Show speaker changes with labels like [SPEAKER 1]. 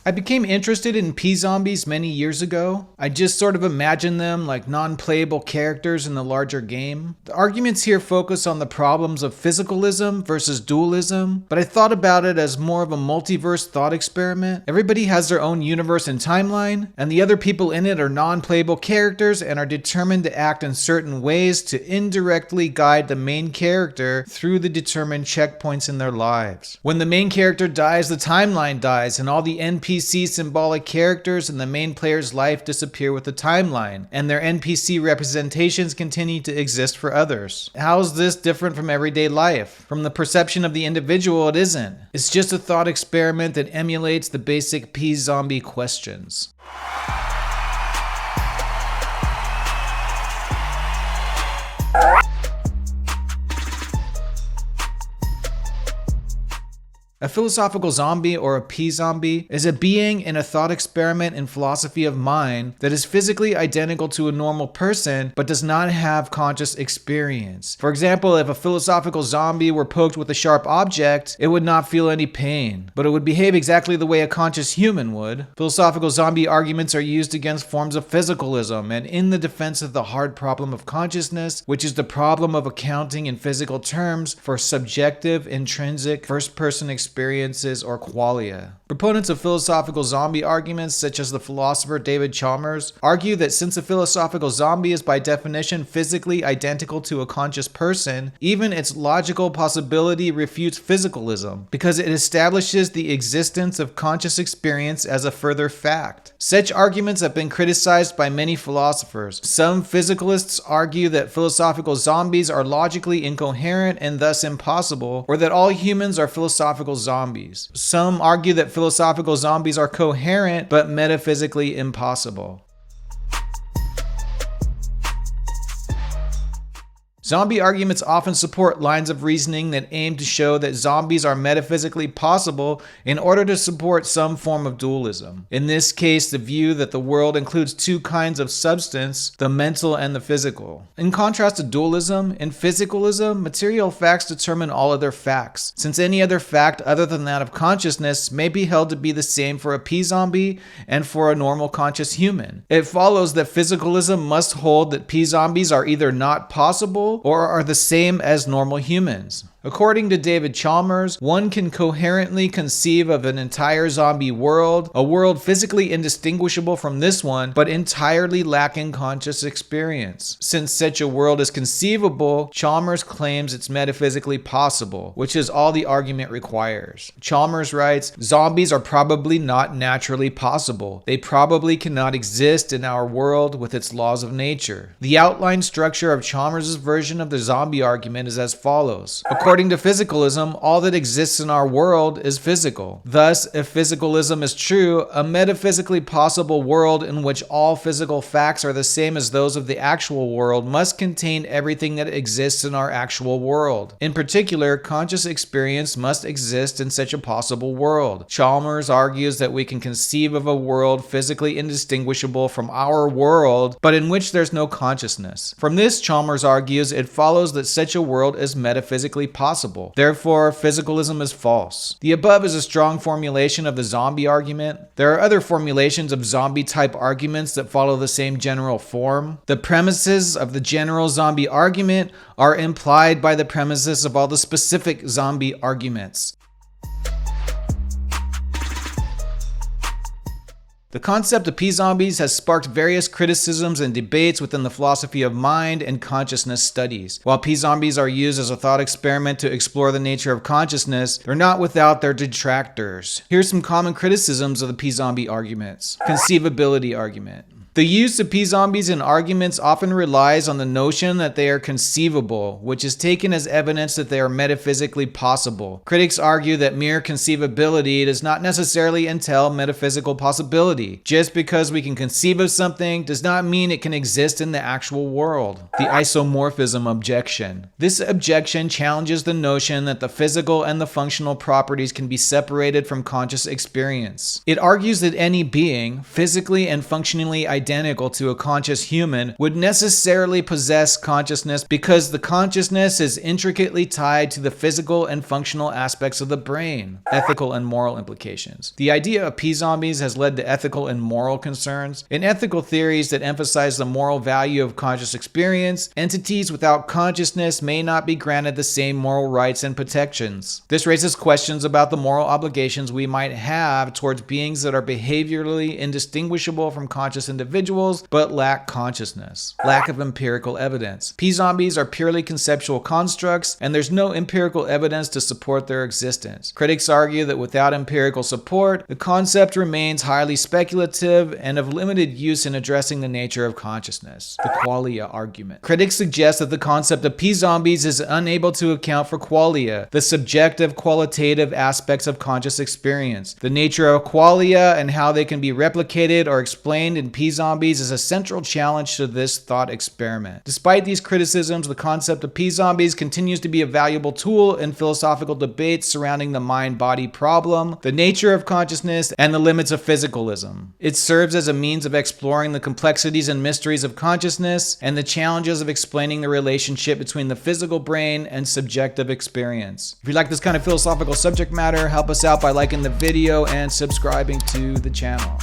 [SPEAKER 1] I became interested in P-zombies many years ago. I just sort of imagined them like non-playable characters in the larger game. The arguments here focus on the problems of physicalism versus dualism, but I thought about it as more of a multiverse thought experiment. Everybody has their own universe and timeline, and the other people in it are non-playable characters and are determined to act in certain ways to indirectly guide the main character through the determined checkpoints in their lives. When the main character dies, the timeline dies, and all the NPC symbolic characters in the main player's life disappear with the timeline, and their NPC representations continue to exist for others. How is this different from everyday life? From the perception of the individual, it isn't. It's just a thought experiment that emulates the basic P-zombie questions. A philosophical zombie, or a P-zombie, is a being in a thought experiment in philosophy of mind that is physically identical to a normal person but does not have conscious experience. For example, if a philosophical zombie were poked with a sharp object, it would not feel any pain, but it would behave exactly the way a conscious human would. Philosophical zombie arguments are used against forms of physicalism and in the defense of the hard problem of consciousness, which is the problem of accounting in physical terms for subjective, intrinsic, first-person experiences or qualia. Proponents of philosophical zombie arguments, such as the philosopher David Chalmers, argue that since a philosophical zombie is by definition physically identical to a conscious person, even its logical possibility refutes physicalism, because it establishes the existence of conscious experience as a further fact. Such arguments have been criticized by many philosophers. Some physicalists argue that philosophical zombies are logically incoherent and thus impossible, or that all humans are philosophical zombies. Some argue that philosophical zombies are coherent but metaphysically impossible. Zombie arguments often support lines of reasoning that aim to show that zombies are metaphysically possible in order to support some form of dualism. In this case, the view that the world includes two kinds of substance, the mental and the physical. In contrast to dualism, in physicalism, material facts determine all other facts, since any other fact other than that of consciousness may be held to be the same for a P-zombie and for a normal conscious human. It follows that physicalism must hold that P-zombies are either not possible or are the same as normal humans. According to David Chalmers, one can coherently conceive of an entire zombie world, a world physically indistinguishable from this one, but entirely lacking conscious experience. Since such a world is conceivable, Chalmers claims it's metaphysically possible, which is all the argument requires. Chalmers writes, "Zombies are probably not naturally possible. They probably cannot exist in our world with its laws of nature." The outline structure of Chalmers' version of the zombie argument is as follows. According to physicalism, all that exists in our world is physical. Thus, if physicalism is true, a metaphysically possible world in which all physical facts are the same as those of the actual world must contain everything that exists in our actual world. In particular, conscious experience must exist in such a possible world. Chalmers argues that we can conceive of a world physically indistinguishable from our world, but in which there's no consciousness. From this, Chalmers argues, it follows that such a world is metaphysically possible. Therefore, physicalism is false. The above is a strong formulation of the zombie argument. There are other formulations of zombie-type arguments that follow the same general form. The premises of the general zombie argument are implied by the premises of all the specific zombie arguments. The concept of P-zombies has sparked various criticisms and debates within the philosophy of mind and consciousness studies. While P-zombies are used as a thought experiment to explore the nature of consciousness, they're not without their detractors. Here's some common criticisms of the P-zombie arguments. Conceivability argument. The use of P-zombies in arguments often relies on the notion that they are conceivable, which is taken as evidence that they are metaphysically possible. Critics argue that mere conceivability does not necessarily entail metaphysical possibility. Just because we can conceive of something does not mean it can exist in the actual world. The isomorphism objection. This objection challenges the notion that the physical and the functional properties can be separated from conscious experience. It argues that any being, physically and functionally identical to a conscious human would necessarily possess consciousness because the consciousness is intricately tied to the physical and functional aspects of the brain. Ethical and moral implications. The idea of P-zombies has led to ethical and moral concerns. In ethical theories that emphasize the moral value of conscious experience, entities without consciousness may not be granted the same moral rights and protections. This raises questions about the moral obligations we might have towards beings that are behaviorally indistinguishable from conscious individuals but lack consciousness. Lack of empirical evidence. P-zombies are purely conceptual constructs, and there's no empirical evidence to support their existence. Critics argue that without empirical support, the concept remains highly speculative and of limited use in addressing the nature of consciousness. The qualia argument. Critics suggest that the concept of P-zombies is unable to account for qualia, the subjective, qualitative aspects of conscious experience. The nature of qualia and how they can be replicated or explained in P-zombies is a central challenge to this thought experiment. Despite these criticisms, the concept of P-zombies continues to be a valuable tool in philosophical debates surrounding the mind-body problem, the nature of consciousness, and the limits of physicalism. It serves as a means of exploring the complexities and mysteries of consciousness and the challenges of explaining the relationship between the physical brain and subjective experience. If you like this kind of philosophical subject matter, help us out by liking the video and subscribing to the channel.